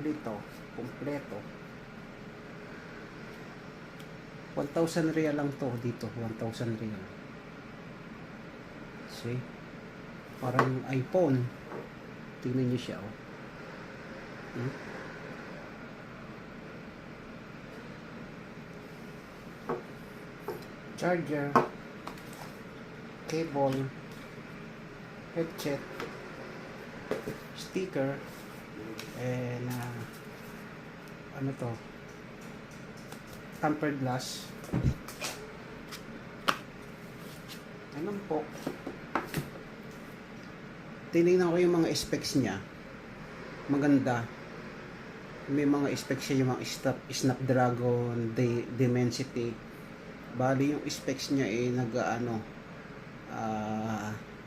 kompleto, kompleto. 1,000 real lang to dito, 1,000 real. See? Parang iPhone. Tingnan niyo siya, oh. Charger, cable, headset, sticker, and ano to, tempered glass. Ano po, tinignan ko yung mga specs niya, maganda. May mga specs siya, yung mga Snapdragon Dimensity. Bali yung specs niya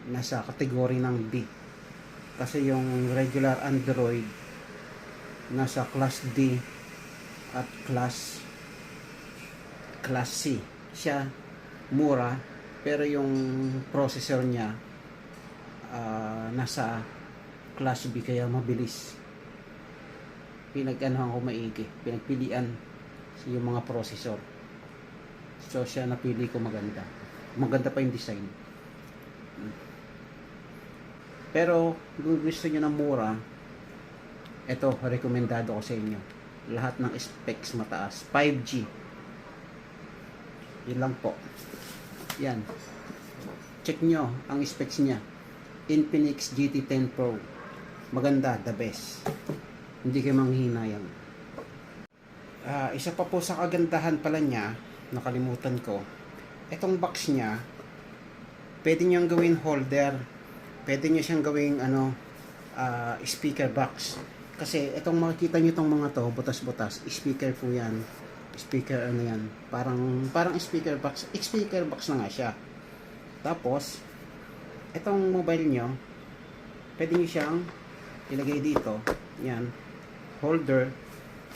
nasa kategory ng D. Kasi yung regular Android nasa class D at class C. Siya mura, pero yung processor niya nasa class B, kaya mabilis. Pinag-anohan ko maigi, pinagpilian yung mga processor. So siya napili ko, maganda. Maganda pa yung design. Pero kung gusto niyo ng mura, ito rekomendado ko sa inyo. Lahat ng specs mataas, 5G. Yun lang po. Yan. Check nyo ang specs niya. Infinix GT10 Pro. Maganda, the best. Hindi kayo manghihinayang. Isa pa po sa kagandahan pala niya, nakalimutan ko. Itong box niya, pwede nyo gawin holder. Pwede nyo siyang gawing speaker box. Kasi itong makikita nyo itong mga to, butas-butas, speaker po yan. Speaker yan. Parang speaker box. Speaker box na nga siya. Tapos, itong mobile nyo, pwede nyo siyang ilagay dito. Yan. Holder.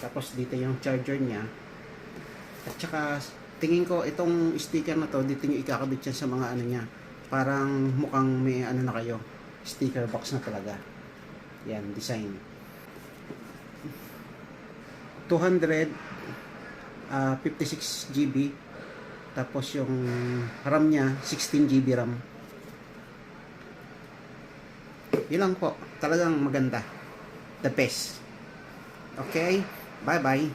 Tapos dito yung charger niya. At saka, tingin ko itong sticker na to, dito nyo ikakabit yan sa mga ano niya. Parang mukhang may ano na kayo. Sticker box na talaga. Yan, design. 256 GB. Tapos yung RAM niya, 16 GB RAM. Yun lang po. Talagang maganda. The best. Okay? Bye-bye.